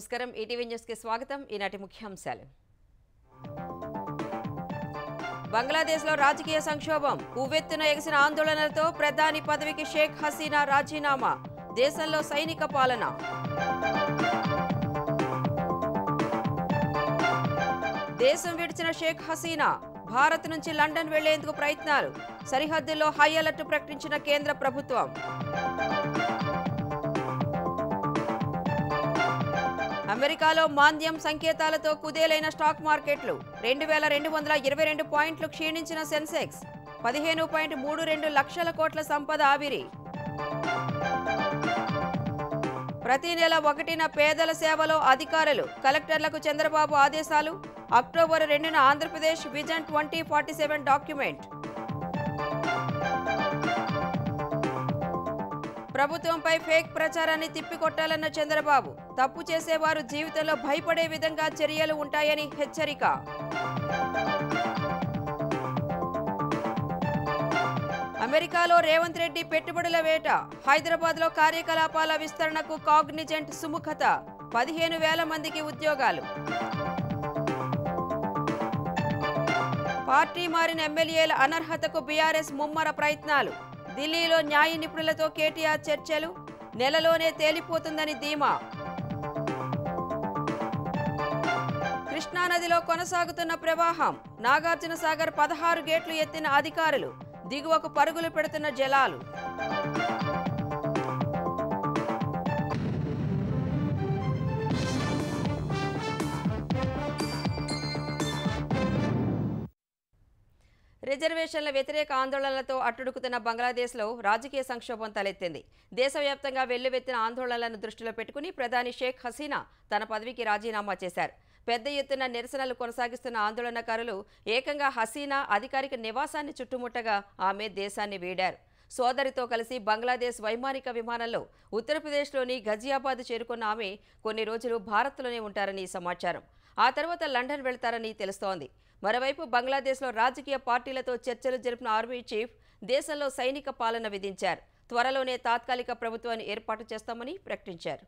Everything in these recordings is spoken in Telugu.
నమస్కారం ఈటీవీ న్యూస్ కి స్వాగతం ఈనాటి ముఖ్యాంశాలు బంగ్లాదేశ్ లో రాజకీయ సంక్షోభం ఉవ్వెత్తున ఎగిసిన ఆందోళనలతో ప్రధాని పదవికి షేక్ హసీనా రాజీనామా దేశంలో సైనిక పాలన దేశం విడిచిన షేక్ హసీనా భారత్ నుంచి లండన్ వెళ్లేందుకు ప్రయత్నాలు సరిహద్దుల్లో హై అలర్ట్ ప్రకటించిన కేంద్ర ప్రభుత్వం అమెరికాలో మాంద్యం సంకేతాలతో కుదేలైన స్టాక్ మార్కెట్లు 2222 పాయింట్లు క్షీణించిన సెన్సెక్స్ 15.32 లక్షల కోట్ల సంపద ఆవిరి ప్రతి నెల 1న పేదల సేవలో అధికారులు కలెక్టర్లకు చంద్రబాబు ఆదేశాలు అక్టోబర్ 2న ఆంధ్రప్రదేశ్ విజన్ 2047 డాక్యుమెంట్ ప్రభుత్వంపై ఫేక్ ప్రచారాన్ని తిప్పికొట్టాలన్న చంద్రబాబు తప్పు చేసేవారు జీవితంలో భయపడే విధంగా చర్యలు ఉంటాయని హెచ్చరిక అమెరికాలో రేవంత్ రెడ్డి పెట్టుబడుల వేట హైదరాబాద్లో కార్యకలాపాల విస్తరణకు కాగ్నిజెంట్ సుముఖత 15,000 మందికి ఉద్యోగాలు పార్టీ మారిన ఎమ్మెల్యేల అనర్హతకు బీఆర్ఎస్ ముమ్మర ప్రయత్నాలు ఢిల్లీలో న్యాయ నిపుణులతో కేటీఆర్ చర్చలు నెలలోనే తేలిపోతుందని ధీమా కృష్ణానదిలో కొనసాగుతున్న ప్రవాహం నాగార్జున సాగర్ 16 గేట్లు ఎత్తిన అధికారులు దిగువకు పరుగులు పెడుతున్న జలాలు రిజర్వేషన్ల వ్యతిరేక ఆందోళనలతో అట్టుడుకుతున్న బంగ్లాదేశ్లో రాజకీయ సంక్షోభం తలెత్తింది దేశవ్యాప్తంగా వెల్లువెత్తిన ఆందోళనలను దృష్టిలో పెట్టుకుని ప్రధాని షేక్ హసీనా తన పదవికి రాజీనామా చేశారు పెద్ద ఎత్తున నిరసనలు కొనసాగిస్తున్న ఆందోళనకారులు ఏకంగా హసీనా అధికారిక నివాసాన్ని చుట్టుముట్టగా ఆమె దేశాన్ని వీడారు సోదరితో కలిసి బంగ్లాదేశ్ వైమానిక విమానంలో ఉత్తరప్రదేశ్లోని గజియాబాద్ చేరుకున్న ఆమె కొన్ని రోజులు భారత్లోనే ఉంటారని సమాచారం ఆ తర్వాత లండన్ వెళ్తారని తెలుస్తోంది మరోవైపు బంగ్లాదేశ్లో రాజకీయ పార్టీలతో చర్చలు జరిపిన ఆర్మీ చీఫ్ దేశంలో సైనిక పాలన విధించారు త్వరలోనే తాత్కాలిక ప్రభుత్వాన్ని ఏర్పాటు చేస్తామని ప్రకటించారు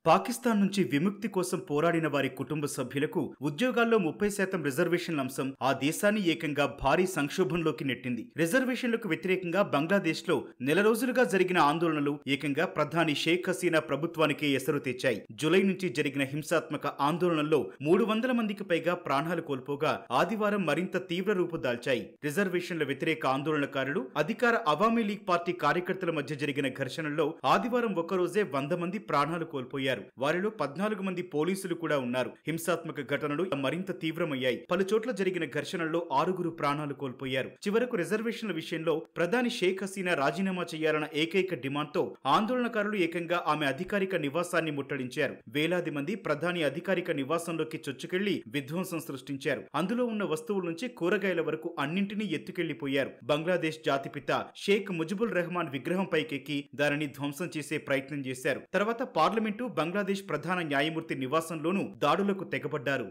పాకిస్తాన్ నుంచి విముక్తి కోసం పోరాడిన వారి కుటుంబ సభ్యులకు ఉద్యోగాల్లో 30% రిజర్వేషన్ల అంశం ఆ దేశాన్ని ఏకంగా భారీ సంక్షోభంలోకి నెట్టింది రిజర్వేషన్లకు వ్యతిరేకంగా బంగ్లాదేశ్లో నెల రోజులుగా జరిగిన ఆందోళనలు ఏకంగా ప్రధాని షేక్ హసీనా ప్రభుత్వానికే ఎసరు తెచ్చాయి జూలై నుంచి జరిగిన హింసాత్మక ఆందోళనల్లో 300 మందికి పైగా ప్రాణాలు కోల్పోగా ఆదివారం మరింత తీవ్ర రూపు దాల్చాయి రిజర్వేషన్ల వ్యతిరేక ఆందోళనకారులు అధికార అవామీ లీగ్ పార్టీ కార్యకర్తల మధ్య జరిగిన ఘర్షణల్లో ఆదివారం ఒక్కరోజే 100 మంది ప్రాణాలు కోల్పోయారు వారిలో 14 మంది పోలీసులు కూడా ఉన్నారు హింసాత్మక ఘటనలు మరింత తీవ్రమయ్యాయి పలు చోట్ల జరిగిన ఘర్షణల్లో 6 ప్రాణాలు కోల్పోయారు చివరకు రిజర్వేషన్ల విషయంలో ప్రధాని షేక్ హసీనా రాజీనామా చేయాలన్న ఏకైక డిమాండ్తో ఆందోళనకారులు ఏకంగా ఆమె అధికారిక నివాసాన్ని ముట్టడించారు వేలాది మంది ప్రధాని అధికారిక నివాసంలోకి చొచ్చుకెళ్లి విధ్వంసం సృష్టించారు అందులో ఉన్న వస్తువుల నుంచి కూరగాయల వరకు అన్నింటినీ ఎత్తుకెళ్లిపోయారు బంగ్లాదేశ్ జాతిపిత షేక్ ముజిబుల్ రెహమాన్ విగ్రహం పైకెక్కి దానిని ధ్వంసం చేసే ప్రయత్నం చేశారు తర్వాత పార్లమెంటు బంగ్లాదేశ్ ప్రధాన న్యాయమూర్తి నివాసంలోనూ దాడులకు తెగబడ్డారు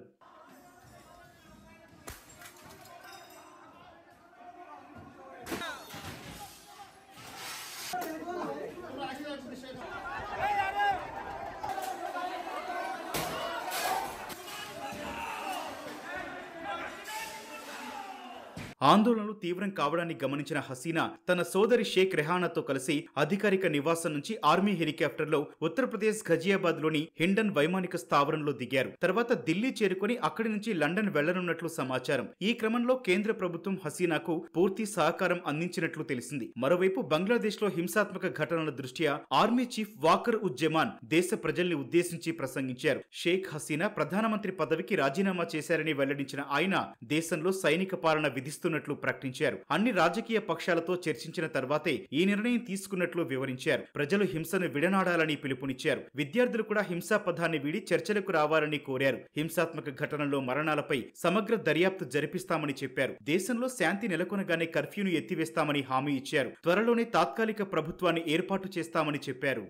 ఆందోళనలు తీవ్రం కావడాన్ని గమనించిన హసీనా తన సోదరి షేక్ రెహానాతో కలిసి అధికారిక నివాసం నుంచి ఆర్మీ హెలికాప్టర్లో ఉత్తరప్రదేశ్ గజియాబాద్ లోని హిండన్ వైమానిక స్థావరంలో దిగారు తర్వాత ఢిల్లీ చేరుకుని అక్కడి నుంచి లండన్ వెళ్లనున్నట్లు సమాచారం ఈ క్రమంలో కేంద్ర ప్రభుత్వం హసీనాకు పూర్తి సహకారం అందించినట్లు తెలిసింది మరోవైపు బంగ్లాదేశ్ లో హింసాత్మక ఘటనల దృష్ట్యా ఆర్మీ చీఫ్ వాకర్ ఉజ్జమాన్ దేశ ప్రజల్ని ఉద్దేశించి ప్రసంగించారు షేక్ హసీనా ప్రధానమంత్రి పదవికి రాజీనామా చేశారని వెల్లడించిన ఆయన దేశంలో సైనిక పాలన విధిస్తున్నట్లు ప్రకటించారు అన్ని రాజకీయ పక్షాలతో చర్చించిన తర్వాతే ఈ నిర్ణయం తీసుకున్నట్లు వివరించారు ప్రజలు హింసను విడనాడాలని పిలుపునిచ్చారు విద్యార్థులు కూడా హింసా పదాన్ని వీడి చర్చలకు రావాలని కోరారు హింసాత్మక ఘటనల్లో మరణాలపై సమగ్ర దర్యాప్తు జరిపిస్తామని చెప్పారు దేశంలో శాంతి నెలకొనగానే కర్ఫ్యూను ఎత్తివేస్తామని హామీ ఇచ్చారు త్వరలోనే తాత్కాలిక ప్రభుత్వాన్ని ఏర్పాటు చేస్తామని చెప్పారు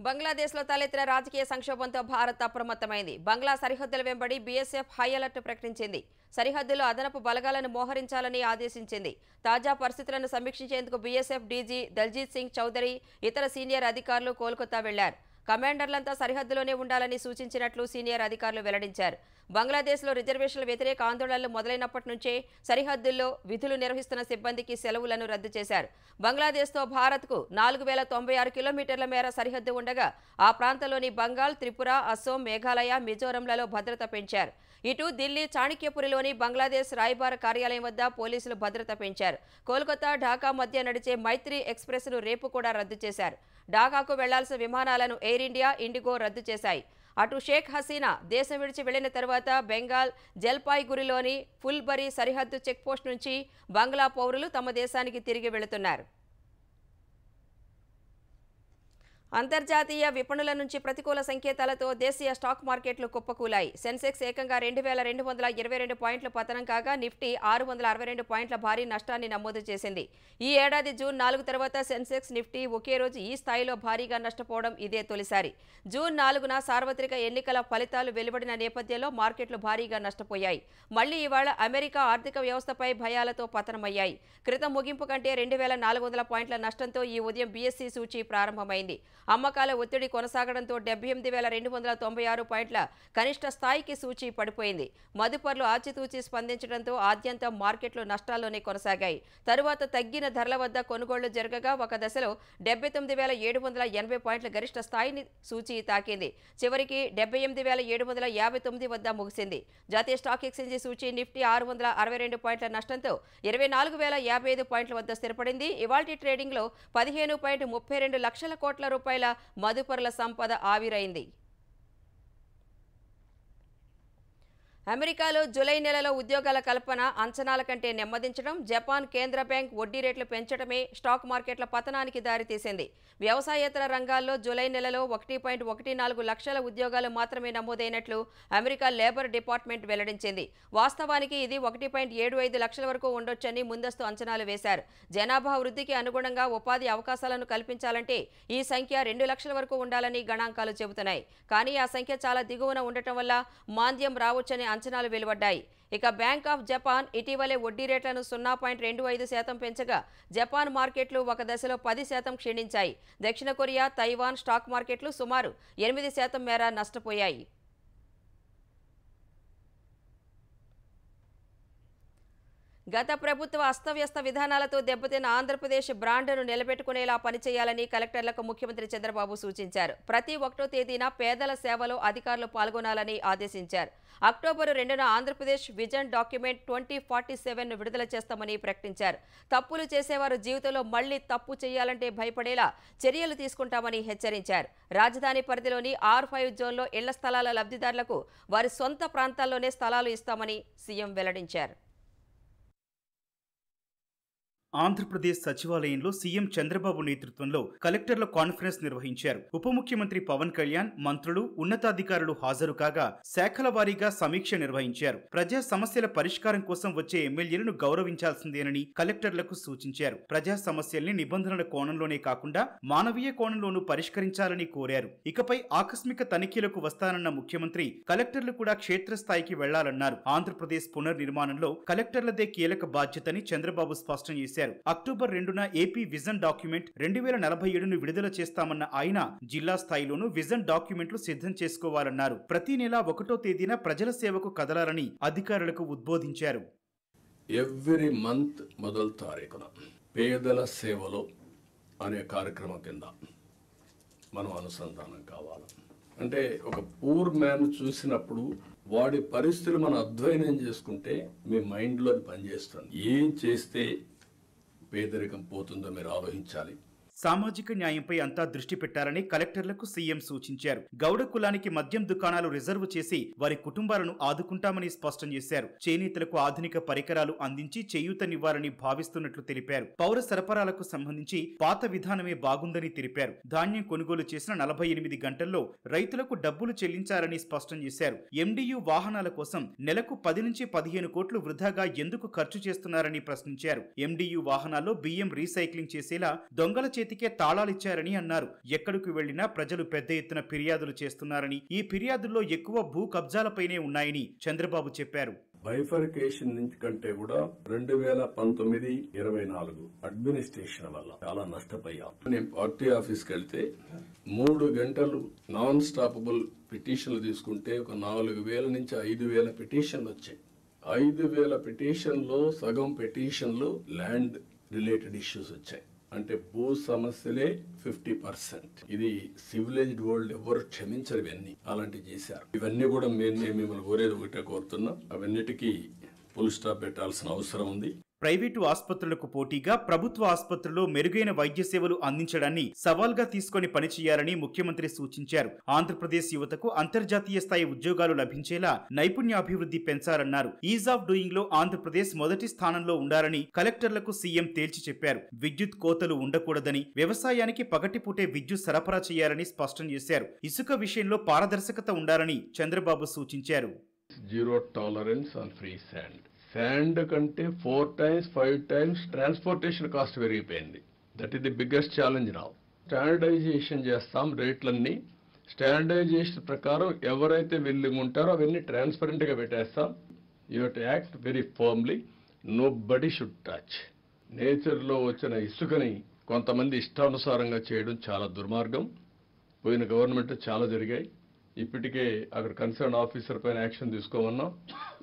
బంగ్లాదేశ్లో తలెత్తిన రాజకీయ సంక్షోభంతో భారత్ అప్రమత్తమైంది. బంగ్లా సరిహద్దుల వెంబడి బీఎస్ఎఫ్ హై అలర్ట్ ప్రకటించింది. సరిహద్దులో అదనపు బలగాలను మోహరించాలని ఆదేశించింది. తాజా పరిస్థితులను సమీక్షించేందుకు బీఎస్ఎఫ్ డీజీ దల్జీత్ సింగ్ చౌదరి ఇతర సీనియర్ అధికారులు కోల్కతా వెళ్లారు. కమాండర్లంతా సరిహద్దులోనే ఉండాలని సూచించినట్లు సీనియర్ అధికారులు వెల్లడించారు. బంగ్లాదేశ్లో రిజర్వేషన్ల వ్యతిరేక ఆందోళనలు మొదలైనప్పటి నుంచే సరిహద్దుల్లో విధులు నిర్వహిస్తున్న సిబ్బందికి సెలవులను రద్దు చేశారు. బంగ్లాదేశ్తో భారత్కు 4096 కిలోమీటర్ల మేర సరిహద్దు ఉండగా ఆ ప్రాంతంలోని బంగాల్, త్రిపుర, అస్సోం, మేఘాలయ, మిజోరంలలో భద్రత పెంచారు. ఇటు ఢిల్లీ చాణక్యపురిలోని బంగ్లాదేశ్ రాయబార కార్యాలయం వద్ద పోలీసులు భద్రత పెంచారు. కోల్కతా, ఢాకా మధ్య నడిచే మైత్రి ఎక్స్ప్రెస్ను రేపు కూడా రద్దు చేశారు. ఢాకాకు వెళ్లాల్సిన విమానాలను ఎయిర్ ఇండియా, ఇండిగో రద్దు చేశాయి. అటు షేక్ హసీనా దేశం విడిచి వెళ్లిన తర్వాత బెంగాల్ జల్పాయిగురిలోని ఫుల్బరీ సరిహద్దు చెక్పోస్ట్ నుంచి బంగ్లా పౌరులు తమ దేశానికి తిరిగి వెళుతున్నారు. అంతర్జాతీయ విపణుల నుంచి ప్రతికూల సంకేతాలతో దేశీయ స్టాక్ మార్కెట్లు కుప్పకూలాయి. సెన్సెక్స్ ఏకంగా 2222 పాయింట్ల పతనం కాగా నిఫ్టీ 662 పాయింట్ల భారీ నష్టాన్ని నమోదు చేసింది. ఈ ఏడాది జూన్ 4 తర్వాత సెన్సెక్స్, నిఫ్టీ ఒకే రోజు ఈ స్థాయిలో భారీగా నష్టపోవడం ఇదే తొలిసారి. జూన్ 4న సార్వత్రిక ఎన్నికల ఫలితాలు వెలువడిన నేపథ్యంలో మార్కెట్లు భారీగా నష్టపోయాయి. మళ్లీ ఇవాళ అమెరికా ఆర్థిక వ్యవస్థపై భయాలతో పతనమయ్యాయి. క్రితం ముగింపు కంటే 2400 పాయింట్ల నష్టంతో ఈ ఉదయం బీఎస్సీ సూచీ ప్రారంభమైంది. అమ్మకాల ఒత్తిడి కొనసాగడంతో 78,296 పాయింట్ల కనిష్ట స్థాయికి సూచీ పడిపోయింది. మదుపర్లు ఆచితూచి స్పందించడంతో ఆద్యంతం మార్కెట్లు నష్టాల్లోనే కొనసాగాయి. తరువాత తగ్గిన ధరల వద్ద కొనుగోళ్లు జరగగా ఒక దశలో 79,780 పాయింట్ల గరిష్ట స్థాయిని సూచీ తాకింది. చివరికి 78,759 వద్ద ముగిసింది. జాతీయ స్టాక్ ఎక్స్చేంజి సూచీ నిఫ్టీ 662 పాయింట్ల నష్టంతో 24,055 పాయింట్ల వద్ద స్థిరపడింది. ఇవాల్టి ట్రేడింగ్లో 15.32 లక్షల కోట్ల రూపాయల మదుపరుల సంపద ఆవిరైంది. అమెరికాలో జూలై నెలలో ఉద్యోగాల కల్పన అంచనాల కంటే నెమ్మదించడం, జపాన్ కేంద్ర బ్యాంక్ వడ్డీ రేట్లు పెంచడమే స్టాక్ మార్కెట్ల పతనానికి దారితీసింది. వ్యవసాయేతర రంగాల్లో జూలై నెలలో 1.14 లక్షల ఉద్యోగాలు మాత్రమే నమోదైనట్లు అమెరికా లేబర్ డిపార్ట్మెంట్ వెల్లడించింది. వాస్తవానికి ఇది 1.75 లక్షల వరకు ఉండొచ్చని ముందస్తు అంచనాలు వేశారు. జనాభా వృద్ధికి అనుగుణంగా ఉపాధి అవకాశాలను కల్పించాలంటే ఈ సంఖ్య 2 లక్షల వరకు ఉండాలని గణాంకాలు చెబుతున్నాయి. కానీ ఆ సంఖ్య చాలా దిగువన ఉండటం వల్ల మాంద్యం రావచ్చని అంచనాలు వెలువడ్డాయి. ఇక బ్యాంక్ ఆఫ్ జపాన్ ఇటీవలే వడ్డీ రేట్లను 0.25% పెంచగా జపాన్ మార్కెట్లు ఒక దశలో 10% క్షీణించాయి. దక్షిణ కొరియా, తైవాన్ స్టాక్ మార్కెట్లు సుమారు 8% మేర నష్టపోయాయి. గత ప్రభుత్వ అస్తవ్యస్త విధానాలతో దెబ్బతిన్న ఆంధ్రప్రదేశ్ బ్రాండ్ను నిలబెట్టుకునేలా పనిచేయాలని కలెక్టర్లకు ముఖ్యమంత్రి చంద్రబాబు సూచించారు. ప్రతి 1వ తేదీన పేదల సేవలో అధికారులు పాల్గొనాలని ఆదేశించారు. అక్టోబర్ 2న ఆంధ్రప్రదేశ్ విజన్ డాక్యుమెంట్ 2047ను విడుదల చేస్తామని ప్రకటించారు. తప్పులు చేసేవారు జీవితంలో మళ్లీ తప్పు చేయాలంటే భయపడేలా చర్యలు తీసుకుంటామని హెచ్చరించారు. రాజధాని పరిధిలోని R5 జోన్లో ఇళ్ల స్థలాల లబ్ధిదారులకు వారి సొంత ప్రాంతాల్లోనే స్థలాలు ఇస్తామని సీఎం వెల్లడించారు. ఆంధ్రప్రదేశ్ సచివాలయంలో సీఎం చంద్రబాబు నేతృత్వంలో కలెక్టర్ల కాన్ఫరెన్స్ నిర్వహించారు. ఉప ముఖ్యమంత్రి పవన్ కళ్యాణ్, మంత్రులు, ఉన్నతాధికారులు హాజరు కాగా శాఖల వారీగా సమీక్ష నిర్వహించారు. ప్రజా సమస్యల పరిష్కారం కోసం వచ్చే ఎమ్మెల్యేలను గౌరవించాల్సిందేనని కలెక్టర్లకు సూచించారు. ప్రజా సమస్యల్ని నిబంధనల కోణంలోనే కాకుండా మానవీయ కోణంలోనూ పరిష్కరించాలని కోరారు. ఇకపై ఆకస్మిక తనిఖీలకు వస్తానన్న ముఖ్యమంత్రి కలెక్టర్లు కూడా క్షేత్రస్థాయికి వెళ్లాలన్నారు. ఆంధ్రప్రదేశ్ పునర్నిర్మాణంలో కలెక్టర్లదే కీలక బాధ్యతని చంద్రబాబు స్పష్టం చేశారు. అక్టోబర్ 2న ఏపీ విజన్ డాక్యుమెంట్ 2047ను విడుదల చేస్తామన్న ఆయన జిల్లా స్థాయిలోనూ విజన్ డాక్యుమెంట్లు సిద్ధం చేసుకోవాలన్నారు. ప్రతి నెల 1వ తేదీన ప్రజల సేవకు కదలాలని అధికారులకు ఉద్బోధించారు. ఎవ్రీ మంత్ మొదటి తారీఖున పేదల సేవలో అనే కార్యక్రమం కింద మనం అనుసంధానం కావాలి. అంటే ఒక పూర్ మ్యాన్ చూసినప్పుడు వాడి పరిస్థితులు మనం అధ్యయనం చేసుకుంటే మీ మైండ్లో పనిచేస్తుంది. ఏం చేస్తే పేదరికం పోతుందో మీరు ఆలోచించాలి. సామాజిక న్యాయంపై అంతా దృష్టి పెట్టాలని కలెక్టర్లకు సీఎం సూచించారు. గౌడ కులానికి మద్యం దుకాణాలు రిజర్వ్ చేసి వారి కుటుంబాలను ఆదుకుంటామని స్పష్టం చేశారు. చేనేతలకు ఆధునిక పరికరాలు అందించి చేయూతనివ్వాలని భావిస్తున్నట్లు తెలిపారు. పౌర సరఫరాలకు సంబంధించి పాత విధానమే బాగుందని తెలిపారు. ధాన్యం కొనుగోలు చేసిన 48 గంటల్లో రైతులకు డబ్బులు చెల్లించాలని స్పష్టం చేశారు. ఎండియు వాహనాల కోసం నెలకు 10 నుంచి 15 కోట్లు వృధాగా ఎందుకు ఖర్చు చేస్తున్నారని ప్రశ్నించారు. ఎండియు వాహనాల్లో బియ్యం రీసైక్లింగ్ చేసేలా దొంగల చేతి చేతికే తాళాలిచ్చారని అన్నారు. ఎక్కడికి వెళ్లినా ప్రజలు పెద్ద ఎత్తున ఫిర్యాదులు చేస్తున్నారని, ఈ ఫిర్యాదుల్లో ఎక్కువ భూ కబ్జాలపైనే ఉన్నాయని చంద్రబాబు చెప్పారు. బైఫర్కేషన్ నుంచి కంటే కూడా 2019-24 అడ్మినిస్ట్రేషన్ వల్ల చాలా నష్టపోయాం. నేను పార్టీ ఆఫీస్కి వెళ్తే 3 గంటలు నాన్ స్టాపబుల్ పిటిషన్లు తీసుకుంటే ఒక 4,000 నుంచి 5,000 పిటిషన్లు వచ్చాయి. 5,000 పిటిషన్లో సగం పిటిషన్లు ల్యాండ్ రిలేటెడ్ ఇష్యూస్ వచ్చాయి. అంటే భూ సమస్యలే 50%. ఇది సివిలైజ్డ్ వరల్డ్ ఎవరు క్షమించరు. ఇవన్నీ అలాంటివి చేశారు. ఇవన్నీ కూడా మేము మిమ్మల్ని కోరేది ఒకటే కోరుతున్నాం, అవన్నిటికీ ఫుల్ స్టాప్ పెట్టాల్సిన అవసరం ఉంది. ప్రైవేటు ఆసుపత్రులకు పోటీగా ప్రభుత్వ ఆసుపత్రుల్లో మెరుగైన వైద్య సేవలు అందించడాన్ని సవాల్గా తీసుకుని పనిచేయాలని ముఖ్యమంత్రి సూచించారు. ఆంధ్రప్రదేశ్ యువతకు అంతర్జాతీయ స్థాయి ఉద్యోగాలు లభించేలా నైపుణ్యాభివృద్ధి పెంచాలన్నారు. ఈజ్ ఆఫ్ డూయింగ్ లో ఆంధ్రప్రదేశ్ మొదటి స్థానంలో ఉండాలని కలెక్టర్లకు సీఎం తేల్చి చెప్పారు. విద్యుత్ కోతలు ఉండకూడదని, వ్యవసాయానికి పగటిపూటే విద్యుత్ సరఫరా చేయాలని స్పష్టం చేశారు. ఇసుక విషయంలో పారదర్శకత ఉండాలని చంద్రబాబు సూచించారు. Zero tolerance on free sand. Sand కంటే 4 times 5 times ట్రాన్స్పోర్టేషన్ కాస్ట్ పెరిగిపోయింది. That is the biggest challenge now. Standardization చేస్తాం రేట్లన్నీ. స్టాండర్డైజేషన్ ప్రకారం ఎవరైతే విల్లింగ్ ఉంటారో అవన్నీ ట్రాన్స్పరెంట్ గా పెట్టేస్తాం. You have to act very firmly. Nobody should touch. Nature లో వచ్చిన ఇసుకని కొంతమంది ఇష్టానుసారంగా చేయడం చాలా దుర్మార్గం. పోయిన గవర్నమెంట్ చాలా జరిగాయి. ఇప్పటికే అక్కడ కన్సర్న్ ఆఫీసర్ పైన యాక్షన్ తీసుకోమన్నాం.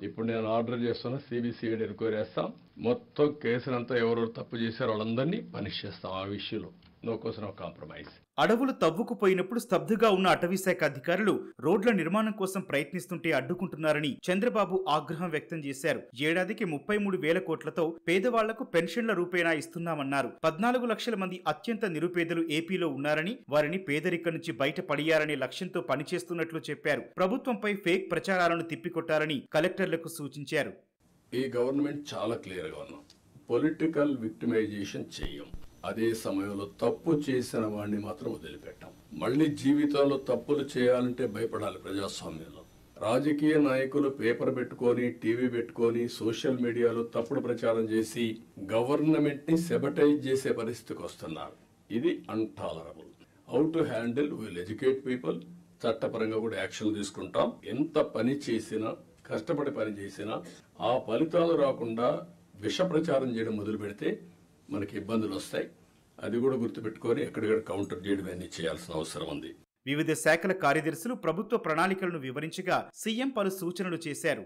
ఇప్పుడు నేను ఆర్డర్ చేస్తున్నా, సిబిసిఐడి ఎంక్వైరీ చేస్తాం. మొత్తం కేసులంతా ఎవరెవరు తప్పు చేశారో వాళ్ళందరినీ పనిష్ చేస్తాం. ఆ విషయంలో నో క్వశ్చన్ ఆఫ్ కాంప్రమైజ్. అడవులు తవ్వుకుపోయినప్పుడు స్తబ్దుగా ఉన్న అటవీశాఖ అధికారులు రోడ్ల నిర్మాణం కోసం ప్రయత్నిస్తుంటే అడ్డుకుంటున్నారని చంద్రబాబు ఆగ్రహం వ్యక్తం చేశారు. ఏడాదికి 33,000 కోట్లతో పేదవాళ్లకు పెన్షన్ల రూపేణా ఇస్తున్నామన్నారు. 14 లక్షల మంది అత్యంత నిరుపేదలు ఏపీలో ఉన్నారని, వారిని పేదరికం నుంచి బయటపడియారనే లక్ష్యంతో పనిచేస్తున్నట్లు చెప్పారు. ప్రభుత్వంపై ఫేక్ ప్రచారాలను తిప్పికొట్టాలని కలెక్టర్లకు సూచించారు. ఈ గవర్నమెంట్ చాలా క్లియర్ గా ఉన్నాం. పొలిటికల్ విక్టిమైజేషన్ చేయం. అదే సమయంలో తప్పు చేసిన వాడిని మాత్రం వదిలిపెట్టాం. మళ్ళీ జీవితంలో తప్పులు చేయాలంటే భయపడాలి. ప్రజాస్వామ్యంలో రాజకీయ నాయకులు పేపర్ పెట్టుకొని, టీవీ పెట్టుకొని, సోషల్ మీడియాలో తప్పుడు ప్రచారం చేసి గవర్నమెంట్ ని సెబటైజ్ చేసే పరిస్థితికి వస్తున్నారు. ఇది untolerable. How to handle, will educate people. చట్టపరంగా కూడా యాక్షన్ తీసుకుంటాం. ఎంత పని చేసినా, కష్టపడి పని చేసినా ఆ ఫలితాలు రాకుండా విష ప్రచారం చేయడం మొదలు పెడితే మనకి ఇబ్బందులు వస్తాయి. అది కూడా గుర్తుపెట్టుకొని ఎక్కడికక్కడ కౌంటర్ చేయడం అన్ని చేయాల్సిన అవసరం ఉంది. వివిధ శాఖల కార్యదర్శులు ప్రభుత్వ ప్రణాళికలను వివరించగా సీఎం పలు సూచనలు చేశారు.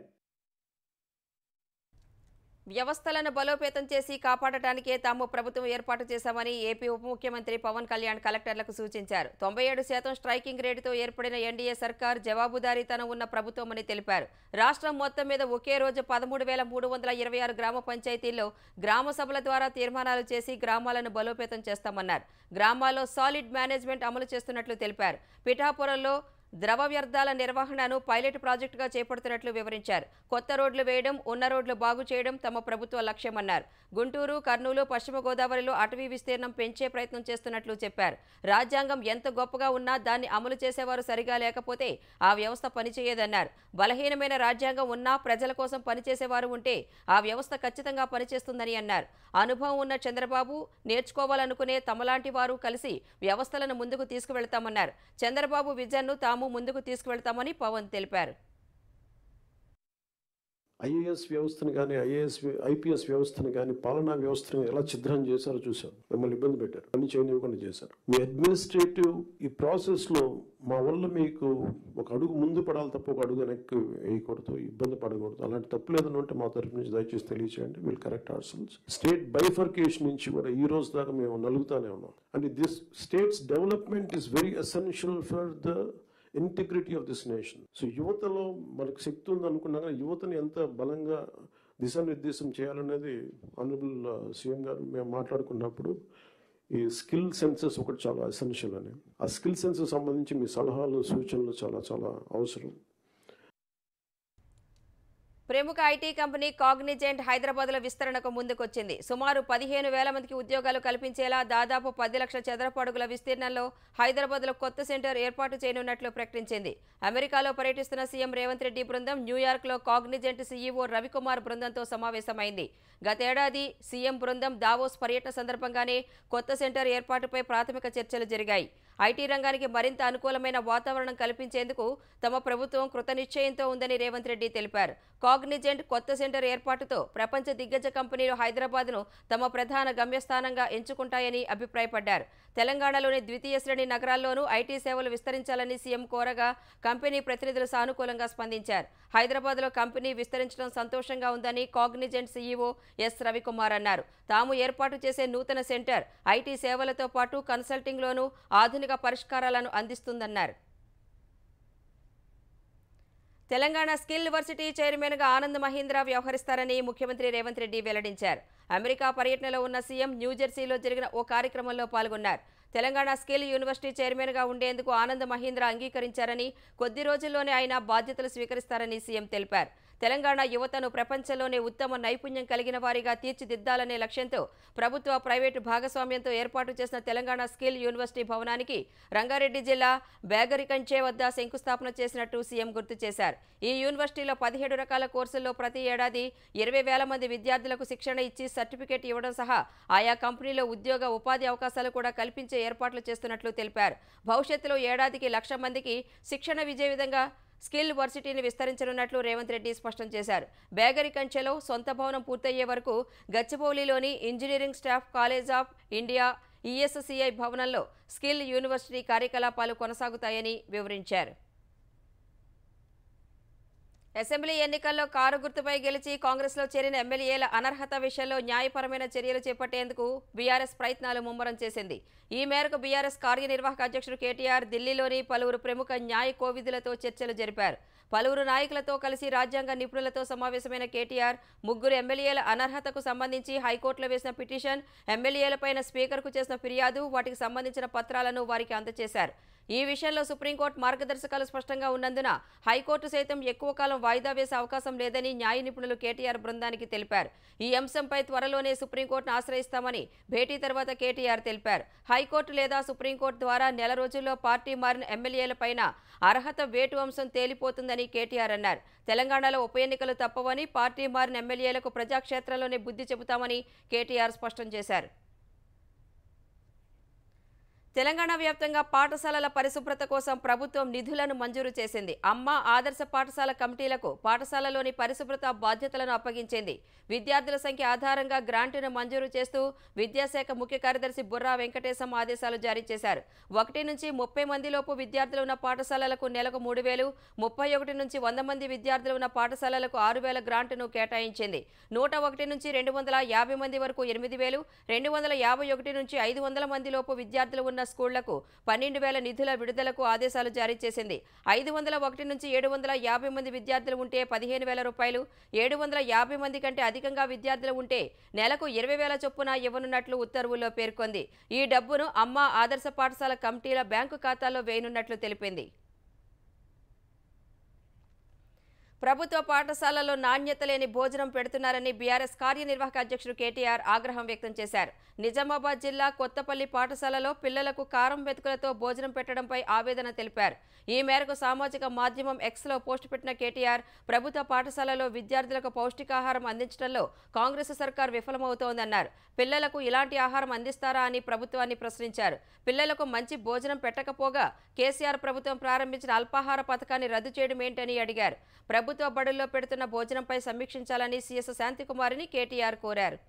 వ్యవస్థలను బలోపేతం చేసి కాపాడటానికే తాము ప్రభుత్వం ఏర్పాటు చేశామని ఏపీ ఉప ముఖ్యమంత్రి పవన్ కళ్యాణ్ కలెక్టర్లకు సూచించారు. 97% స్ట్రైకింగ్ రేటుతో ఏర్పడిన ఎన్డీఏ సర్కార్ జవాబుదారీతనం ఉన్న ప్రభుత్వమని తెలిపారు. రాష్ట్రం మొత్తం మీద ఒకే రోజు 13,326 గ్రామ పంచాయతీల్లో గ్రామ సభల ద్వారా తీర్మానాలు చేసి గ్రామాలను బలోపేతం చేస్తామన్నారు. గ్రామాల్లో సాలిడ్ మేనేజ్మెంట్ అమలు చేస్తున్నట్లు తెలిపారు. పిఠాపురంలో ద్రవ వ్యర్థాల నిర్వహణను పైలట్ ప్రాజెక్టుగా చేపడుతున్నట్లు వివరించారు. కొత్త రోడ్లు వేయడం, ఉన్న రోడ్లు బాగు చేయడం తమ ప్రభుత్వ లక్ష్యమన్నారు. గుంటూరు, కర్నూలు, పశ్చిమ గోదావరిలో అటవీ విస్తీర్ణం పెంచే ప్రయత్నం చేస్తున్నట్లు చెప్పారు. రాజ్యాంగం ఎంత గొప్పగా ఉన్నా దాన్ని అమలు చేసేవారు సరిగా లేకపోతే ఆ వ్యవస్థ పనిచేయదన్నారు. బలహీనమైన రాజ్యాంగం ఉన్నా ప్రజల కోసం పనిచేసేవారు ఉంటే ఆ వ్యవస్థ ఖచ్చితంగా పనిచేస్తుందని అన్నారు. అనుభవం ఉన్న చంద్రబాబు, నేర్చుకోవాలనుకునే తమలాంటి వారు కలిసి వ్యవస్థలను ముందుకు తీసుకువెళ్తామన్నారు. చంద్రబాబు విజన్ను తాము ముందుకు తీసుకువెళ్తామని పవన్ తెలిపారు. ఐఏఎస్ వ్యవస్థను కానీ, ఐపీఎస్ వ్యవస్థను కానీ, పాలనా వ్యవస్థను ఎలా ఛిద్రం చేశారో చూశారు. మిమ్మల్ని ఇబ్బంది పెట్టారు, పని చేయనివ్వకుండా చేశారు. మీ అడ్మినిస్ట్రేటివ్ ఈ ప్రాసెస్లో మా వల్ల మీకు ఒక అడుగు ముందు పడాలి తప్ప ఒక అడుగు వెనక్కి వేయకూడదు, ఇబ్బంది పడకూడదు. అలాంటి తప్పు లేదని ఉంటే మా తరఫు నుంచి దయచేసి తెలియచేయండి. Will correct our cells. State bifurcation నుంచి కూడా ఈ రోజు దాకా మేము నలుగుతానే ఉన్నాం. And this state's development is very essential for the integrity of this nation. So యువతలో మనకు శక్తి ఉంది అనుకున్నాక యువతని ఎంత బలంగా దిశానిర్దేశం చేయాలనేది ఆనరబుల్ సీఎం గారు మేము మాట్లాడుకున్నప్పుడు ఈ స్కిల్ సెన్సెస్ ఒకటి చాలా ఎసెన్షియల్ అని, ఆ స్కిల్ సెన్సెస్ సంబంధించి మీ సలహాలు, సూచనలు చాలా చాలా అవసరం. ప్రముఖ ఐటీ కంపెనీ కాగ్నిజెంట్ హైదరాబాద్లో విస్తరణకు ముందుకొచ్చింది. సుమారు 15,000 మందికి ఉద్యోగాలు కల్పించేలా దాదాపు 10 లక్షల చదరపు అడుగుల విస్తీర్ణంలో హైదరాబాద్లో కొత్త సెంటర్ ఏర్పాటు చేయనున్నట్లు ప్రకటించింది. అమెరికాలో పర్యటిస్తున్న సీఎం రేవంత్ రెడ్డి బృందం న్యూయార్క్లో కాగ్నిజెంట్ సీఈఓ రవికుమార్ బృందంతో సమావేశమైంది. గతేడాది సీఎం బృందం దావోస్ పర్యటన సందర్భంగానే కొత్త సెంటర్ ఏర్పాటుపై ప్రాథమిక చర్చలు జరిగాయి. ఐటీ రంగానికి మరింత అనుకూలమైన వాతావరణం కల్పించేందుకు తమ ప్రభుత్వం కృతనిశ్చయంతో ఉందని రేవంత్ రెడ్డి తెలిపారు. కాగ్నిజెంట్ కొత్త సెంటర్ ఏర్పాటుతో ప్రపంచ దిగ్గజ కంపెనీలు హైదరాబాద్ను తమ ప్రధాన గమ్యస్థానంగా ఎంచుకుంటాయని అభిప్రాయపడ్డారు. తెలంగాణలోని ద్వితీయ శ్రేణి నగరాల్లోనూ ఐటీ సేవలు విస్తరించాలని సీఎం కోరగా కంపెనీ ప్రతినిధులు సానుకూలంగా స్పందించారు. హైదరాబాద్లో కంపెనీ విస్తరించడం సంతోషంగా ఉందని కాగ్నిజెంట్ సీఈఓ ఎస్ రవికుమార్ అన్నారు. తాము ఏర్పాటు చేసే నూతన సెంటర్ ఐటీ సేవలతో పాటు కన్సల్టింగ్లోనూ ఆధునిక పరిష్కారాలను అందిస్తుందన్నారు. తెలంగాణ స్కిల్ వర్సిటీ చైర్మన్గా ఆనంద్ మహీంద్రా వ్యవహరిస్తారని ముఖ్యమంత్రి రేవంత్ రెడ్డి వెల్లడించారు. అమెరికా పర్యటనలో ఉన్న సీఎం న్యూజెర్సీలో జరిగిన ఓ కార్యక్రమంలో పాల్గొన్నారు. తెలంగాణ స్కిల్ యూనివర్సిటీ చైర్మన్గా ఉండేందుకు ఆనంద్ మహీంద్రా అంగీకరించారని, కొద్ది రోజుల్లోనే ఆయన బాధ్యతలు స్వీకరిస్తారని సీఎం తెలిపారు. తెలంగాణ యువతను ప్రపంచంలోనే ఉత్తమ నైపుణ్యం కలిగిన వారిగా తీర్చిదిద్దాలనే లక్ష్యంతో ప్రభుత్వ ప్రైవేటు భాగస్వామ్యంతో ఏర్పాటు చేసిన తెలంగాణ స్కిల్ యూనివర్సిటీ భవనానికి రంగారెడ్డి జిల్లా బేగరికంచే వద్ద శంకుస్థాపన చేసినట్టు సీఎం గుర్తు చేశారు. ఈ యూనివర్సిటీలో 17 రకాల కోర్సుల్లో ప్రతి ఏడాది 20,000 మంది విద్యార్థులకు శిక్షణ ఇచ్చి సర్టిఫికేట్ ఇవ్వడం సహా ఆయా కంపెనీలో ఉద్యోగ ఉపాధి అవకాశాలు కూడా కల్పించే ఏర్పాట్లు చేస్తున్నట్లు తెలిపారు. భవిష్యత్తులో ఏడాదికి 1,00,000 మందికి శిక్షణ విజయ విధంగా స్కిల్ వర్సిటీని విస్తరించనున్నట్లు రేవంత్ రెడ్డి స్పష్టం చేశారు. బేగరికంచెలో సొంత భవనం పూర్తయ్యే వరకు గచ్చిబౌలిలోని engineering staff college of India ESCI భవనంలో స్కిల్ యూనివర్సిటీ కార్యకలాపాలు కొనసాగుతాయని వివరించారు. అసెంబ్లీ ఎన్నికల్లో కారు గుర్తుపై గెలిచి కాంగ్రెస్లో చేరిన ఎమ్మెల్యేల అనర్హత విషయంలో న్యాయపరమైన చర్యలు చేపట్టేందుకు బీఆర్ఎస్ ప్రయత్నాలు ముమ్మరం చేసింది. ఈ మేరకు బీఆర్ఎస్ కార్యనిర్వాహక అధ్యక్షుడు కేటీఆర్ ఢిల్లీలోని పలువురు ప్రముఖ న్యాయ కోవిదులతో చర్చలు జరిపారు. పలువురు నాయకులతో కలిసి రాజ్యాంగ నిపుణులతో సమావేశమైన కేటీఆర్ 3 ఎమ్మెల్యేల అనర్హతకు సంబంధించి హైకోర్టులో వేసిన పిటిషన్, ఎమ్మెల్యేలపైన స్పీకర్కు చేసిన ఫిర్యాదు, వాటికి సంబంధించిన పత్రాలను వారికి అందజేశారు. ఈ విషయంలో సుప్రీంకోర్టు మార్గదర్శకాలు స్పష్టంగా ఉన్నందున హైకోర్టు సైతం ఎక్కువ కాలం వాయిదా వేసే అవకాశం లేదని న్యాయ నిపుణులు కేటీఆర్ బృందానికి తెలిపారు. ఈ అంశంపై త్వరలోనే సుప్రీంకోర్టును ఆశ్రయిస్తామని భేటీ తర్వాత కేటీఆర్ తెలిపారు. హైకోర్టు లేదా సుప్రీంకోర్టు ద్వారా నెల రోజుల్లో పార్టీ మారిన ఎమ్మెల్యేలపైన అర్హత వేటు అంశం తేలిపోతుందని కేటీఆర్ అన్నారు. తెలంగాణలో ఉప ఎన్నికలు తప్పవని, పార్టీ మారిన ఎమ్మెల్యేలకు ప్రజాక్షేత్రంలోనే బుద్ధి చెబుతామని కేటీఆర్ స్పష్టం చేశారు. తెలంగాణ వ్యాప్తంగా పాఠశాలల పరిశుభ్రత కోసం ప్రభుత్వం నిధులను మంజూరు చేసింది. అమ్మ ఆదర్శ పాఠశాల కమిటీలకు పాఠశాలలోని పరిశుభ్రత బాధ్యతలను అప్పగించింది. విద్యార్థుల సంఖ్య ఆధారంగా గ్రాంటును మంజూరు చేస్తూ విద్యాశాఖ ముఖ్య కార్యదర్శి బుర్రా వెంకటేశం ఆదేశాలు జారీ చేశారు. 1 నుంచి 30 మందిలోపు విద్యార్థులు ఉన్న పాఠశాలలకు నెలకు 3,000, 31 నుంచి 100 మంది విద్యార్థులు ఉన్న పాఠశాలలకు 6,000 గ్రాంటును కేటాయించింది. 101 నుంచి 250 మంది వరకు 8,000, 251 నుంచి 500 మందిలోపు విద్యార్థులు ఉన్న స్కూళ్లకు 12,000 నిధుల విడుదలకు ఆదేశాలు జారీ చేసింది. 501 నుంచి 750 మంది విద్యార్థులు ఉంటే 15,000 రూపాయలు, 750 మంది కంటే అధికంగా విద్యార్థులు ఉంటే నెలకు 20,000 చొప్పున ఇవ్వనున్నట్లు ఉత్తర్వుల్లో పేర్కొంది. ఈ డబ్బును అమ్మ ఆదర్శ పాఠశాల కమిటీల బ్యాంకు ఖాతాల్లో వేయనున్నట్లు తెలిపింది. ప్రభుత్వ పాఠశాలల్లో నాణ్యత లేని భోజనం పెడుతున్నారని బీఆర్ఎస్ కార్యనిర్వాహక అధ్యక్షుడు కేటీఆర్ ఆగ్రహం వ్యక్తం చేశారు. నిజామాబాద్ జిల్లా కొత్తపల్లి పాఠశాలలో పిల్లలకు కారం మెతుకులతో భోజనం పెట్టడంపై ఆవేదన తెలిపారు. ఈ మేరకు సామాజిక మాధ్యమం ఎక్స్లో పోస్టు పెట్టిన కేటీఆర్ ప్రభుత్వ పాఠశాలలో విద్యార్థులకు పౌష్టికాహారం అందించడంలో కాంగ్రెస్ సర్కార్ విఫలమవుతోందన్నారు. పిల్లలకు ఇలాంటి ఆహారం అందిస్తారా అని ప్రభుత్వాన్ని ప్రశ్నించారు. పిల్లలకు మంచి భోజనం పెట్టకపోగా కేసీఆర్ ప్రభుత్వం ప్రారంభించిన అల్పాహార పథకాన్ని రద్దు చేయడం ఏంటని అడిగారు. ప్రభుత్వ బడుల్లో పెడుతున్న భోజనంపై సమీక్షించాలని సీఎస్ శాంతికుమారిని కేటీఆర్ కోరారు.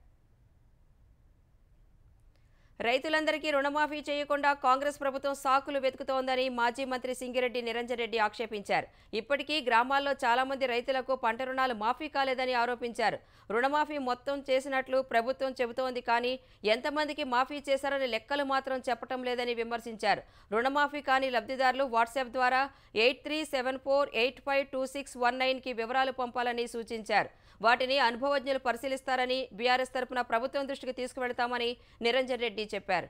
రైతులందరికీ రుణమాఫీ చేయకుండా కాంగ్రెస్ ప్రభుత్వం సాకులు వెతుకుతోందని మాజీ మంత్రి సింగిరెడ్డి నిరంజన్ రెడ్డి ఆక్షేపించారు. ఇప్పటికీ గ్రామాల్లో చాలా మంది రైతులకు పంట రుణాలు మాఫీ కాలేదని ఆరోపించారు. రుణమాఫీ మొత్తం చేసినట్లు ప్రభుత్వం చెబుతోంది, కానీ ఎంతమందికి మాఫీ చేశారని లెక్కలు మాత్రం చెప్పటం లేదని విమర్శించారు. రుణమాఫీ కాని లబ్ధిదారులు వాట్సాప్ ద్వారా 8374852619కి వివరాలు పంపాలని సూచించారు. వాటిని అనుభవజ్ఞులు పరిశీలిస్తారని, బీఆర్ఎస్ తరపున ప్రభుత్వం దృష్టికి తీసుకువెళతామని నిరంజన్ రెడ్డి చెప్పారు.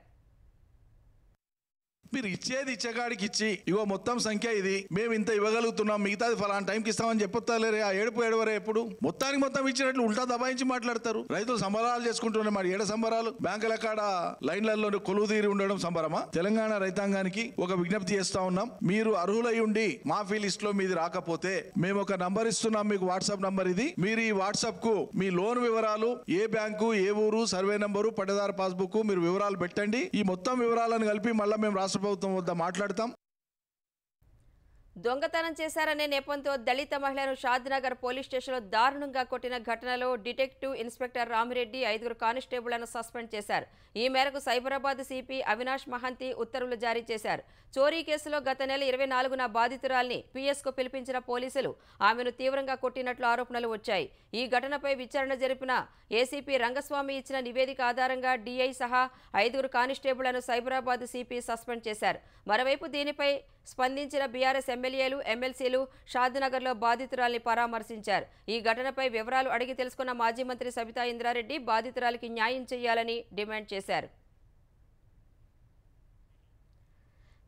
మీరు ఇచ్చేది ఇచ్చేకాడికి ఇచ్చి ఇగో మొత్తం సంఖ్య ఇది, మేము ఇంత ఇవ్వగలుగుతున్నాం, మిగతాది ఫలానా టైంకి ఇస్తామని చెప్పలేరే. ఆ ఏడువరే ఎప్పుడు మొత్తానికి మొత్తం ఇచ్చినట్లు ఉల్టా దబాయించి మాట్లాడతారు. రైతులు సంబరాలు చేసుకుంటున్నారు. మరి ఏడ సంబరాలు? బ్యాంకుల కాడ లైన్లలో కొలువు తీరి ఉండడం సంబరమా? తెలంగాణ రైతాంగానికి ఒక విజ్ఞప్తి చేస్తా ఉన్నాం. మీరు అర్హులై ఉండి మాఫీ లిస్ట్ లో మీది రాకపోతే మేము ఒక నంబర్ ఇస్తున్నాం మీకు, వాట్సాప్ నంబర్ ఇది. మీరు ఈ వాట్సాప్ కు మీ లోన్ వివరాలు, ఏ బ్యాంకు, ఏ ఊరు, సర్వే నంబరు, పట్టదారు పాస్బుక్ మీరు వివరాలు పెట్టండి. ఈ మొత్తం వివరాలను కలిపి మళ్ళీ మేము రాష్ట్ర ప్రభుత్వం వద్ద మాట్లాడతాం. దొంగతనం చేశారనే నెపంతో దళిత మహిళను షాద్నగర్ పోలీస్ స్టేషన్లో దారుణంగా కొట్టిన ఘటనలో డిటెక్టివ్ ఇన్స్పెక్టర్ రామిరెడ్డి 5 కానిస్టేబుళ్లను సస్పెండ్ చేశారు. ఈ మేరకు సైబరాబాద్ సిపి అవినాష్ మహంతి ఉత్తర్వులు జారీ చేశారు. చోరీ కేసులో గత నెల 24న బాధితురాల్ని పిఎస్కు పిలిపించిన పోలీసులు ఆమెను తీవ్రంగా కొట్టినట్లు ఆరోపణలు వచ్చాయి. ఈ ఘటనపై విచారణ జరిపిన ఏసీపీ రంగస్వామి ఇచ్చిన నివేదిక ఆధారంగా డీఐ సహా 5 కానిస్టేబుళ్లను సైబరాబాద్ సిపి సస్పెండ్ చేశారు. మరోవైపు దీనిపై స్పందించిన బీఆర్ఎస్ ఎమ్మెల్యేలు, ఎమ్మెల్సీలు షాద్నగర్లో బాధితురాల్ని పరామర్శించారు. ఈ ఘటనపై వివరాలు అడిగి తెలుసుకున్న మాజీ మంత్రి సబితా ఇంద్రారెడ్డి బాధితురాలికి న్యాయం చేయాలని డిమాండ్ చేశారు.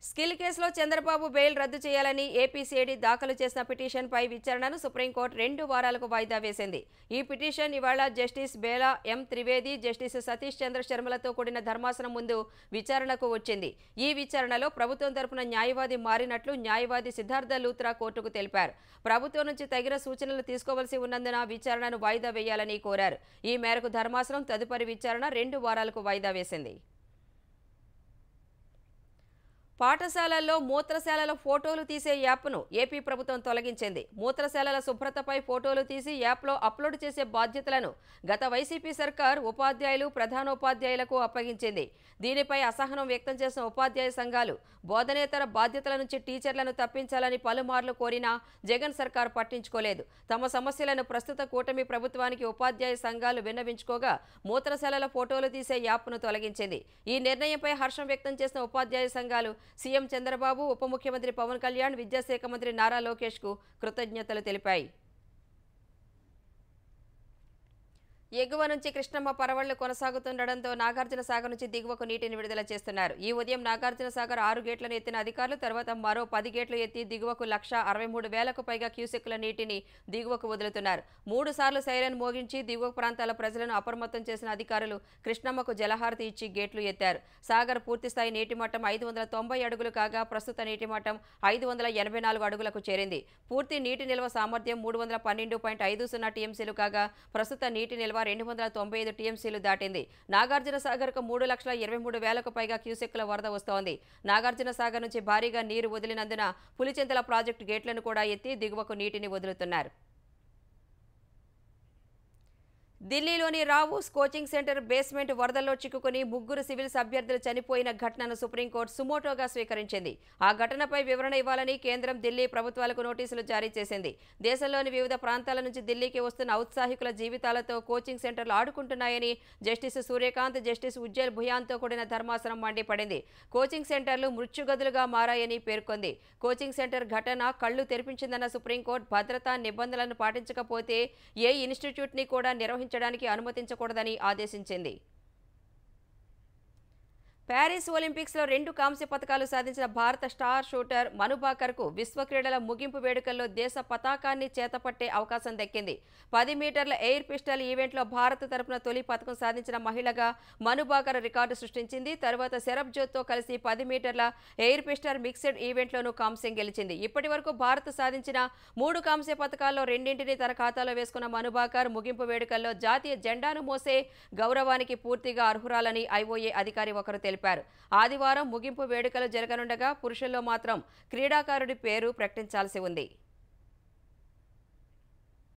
స్కిల్ కేసులో చంద్రబాబు బెయిల్ రద్దు చేయాలని ఏపీసీఐడీ దాఖలు చేసిన పిటిషన్పై విచారణను సుప్రీంకోర్టు 2 వారాలకు వాయిదా వేసింది. ఈ పిటిషన్ ఇవాళ జస్టిస్ బేలా ఎం త్రివేది, జస్టిస్ సతీష్ చంద్ర శర్మలతో కూడిన ధర్మాసనం ముందు విచారణకు వచ్చింది. ఈ విచారణలో ప్రభుత్వం తరపున న్యాయవాది మారినట్లు న్యాయవాది సిద్ధార్థ లూత్రా కోర్టుకు తెలిపారు. ప్రభుత్వం నుంచి తగిన సూచనలు తీసుకోవాల్సి ఉన్నందున విచారణను వాయిదా వేయాలని కోరారు. ఈ మేరకు ధర్మాసనం తదుపరి విచారణ 2 వారాలకు వాయిదా వేసింది. పాఠశాలల్లో మూత్రశాలల ఫోటోలు తీసే యాప్ను ఏపీ ప్రభుత్వం తొలగించింది. మూత్రశాలల శుభ్రతపై ఫోటోలు తీసి యాప్లో అప్లోడ్ చేసే బాధ్యతలను గత వైసీపీ సర్కార్ ఉపాధ్యాయులు, ప్రధానోపాధ్యాయులకు అప్పగించింది. దీనిపై అసహనం వ్యక్తం చేసిన ఉపాధ్యాయ సంఘాలు బోధనేతర బాధ్యతల నుంచి టీచర్లను తప్పించాలని పలుమార్లు కోరినా జగన్ సర్కార్ పట్టించుకోలేదు. తమ సమస్యలను ప్రస్తుత కూటమి ప్రభుత్వానికి ఉపాధ్యాయ సంఘాలు విన్నవించుకోగా మూత్రశాలల ఫోటోలు తీసే యాప్ను తొలగించింది. ఈ నిర్ణయంపై హర్షం వ్యక్తం చేసిన ఉపాధ్యాయ సంఘాలు సీఎం చంద్రబాబు, ఉప ముఖ్యమంత్రి పవన్ కళ్యాణ్, విద్యాశాఖ మంత్రి నారా లోకేష్కు కృతజ్ఞతలు తెలిపాయి. ఎగువ నుంచి కృష్ణమ్మ పరవళ్లు కొనసాగుతుండటంతో నాగార్జున సాగర్ నుంచి దిగువకు నీటిని విడుదల చేస్తున్నారు. ఈ ఉదయం నాగార్జున సాగర్ 6 గేట్లను ఎత్తిన అధికారులు తర్వాత మరో 10 గేట్లు ఎత్తి దిగువకు 1,63,000కు పైగా క్యూసెక్కుల నీటిని దిగువకు వదులుతున్నారు. 3 సార్లు సైరన్ మోగించి దిగువ ప్రాంతాల ప్రజలను అప్రమత్తం చేసిన అధికారులు కృష్ణమ్మకు జలహారతి ఇచ్చి గేట్లు ఎత్తారు. సాగర్ పూర్తిస్థాయి నీటి మట్టం 590 అడుగులు కాగా ప్రస్తుత నీటి మట్టం 584 అడుగులకు చేరింది. పూర్తి నీటి నిల్వ సామర్థ్యం 312.50 టీఎంసీలు కాగా ప్రస్తుత నీటి నిల్వ 295 టీఎంసీలు దాటింది. నాగార్జున సాగర్కు 3,23,000కు పైగా క్యూసెక్కుల వరద వస్తోంది. నాగార్జున సాగర్ నుంచి భారీగా నీరు వదిలినందున పులిచెంతల ప్రాజెక్టు గేట్లను కూడా ఎత్తి దిగువకు నీటిని వదులుతున్నారు. ఢిల్లీలోని రావూస్ కోచింగ్ సెంటర్ బేస్మెంట్ వరదల్లో చిక్కుకుని 3 సివిల్స్ అభ్యర్థులు చనిపోయిన ఘటనను సుప్రీంకోర్టు సుమోటోగా స్వీకరించింది. ఆ ఘటనపై వివరణ ఇవ్వాలని కేంద్రం ఢిల్లీ ప్రభుత్వాలకు నోటీసులు జారీ చేసింది. దేశంలోని వివిధ ప్రాంతాల నుంచి ఢిల్లీకి వస్తున్న ఔత్సాహికుల జీవితాలతో కోచింగ్ సెంటర్లు ఆడుకుంటున్నాయని జస్టిస్ సూర్యకాంత్, జస్టిస్ ఉజ్జల్ భుయాన్తో కూడిన ధర్మాసనం మండిపడింది. కోచింగ్ సెంటర్లు మృత్యుగదులుగా మారాయని పేర్కొంది. కోచింగ్ సెంటర్ ఘటన కళ్లు తెరిపించిందన్న సుప్రీంకోర్టు భద్రతా నిబంధనలను పాటించకపోతే ఏ ఇన్స్టిట్యూట్ని కూడా నిర్వహించడానికి అనుమతించకూడదని ఆదేశించింది. ప్యారిస్ ఒలింపిక్స్లో 2 కాంస్య పతకాలు సాధించిన భారత స్టార్ షూటర్ మను భాకర్కు విశ్వ క్రీడల ముగింపు వేడుకల్లో దేశ పతాకాన్ని చేతపట్టే అవకాశం దక్కింది. 10 మీటర్ల ఎయిర్ పిస్టల్ ఈవెంట్లో భారత తరపున తొలి పతకం సాధించిన మహిళగా మను భాకర్ రికార్డు సృష్టించింది. తర్వాత శరబ్జోత్తో కలిసి 10 మీటర్ల ఎయిర్ పిస్టల్ మిక్స్డ్ ఈవెంట్లోనూ కాంస్యం గెలిచింది. ఇప్పటి వరకు భారత్ సాధించిన 3 కాంస్య పతకాల్లో 2ంటిని తన ఖాతాలో వేసుకున్న మను భాకర్ ముగింపు వేడుకల్లో జాతీయ జెండాను మోసే గౌరవానికి పూర్తిగా అర్హురాలని ఐఓఏ అధికారి ఒకరు తెలిపారు. ఆదివారం ముగింపు వేడుకలు జరగనుండగా పురుషుల్లో మాత్రం క్రీడాకారుడి పేరు ప్రకటించాల్సి ఉంది.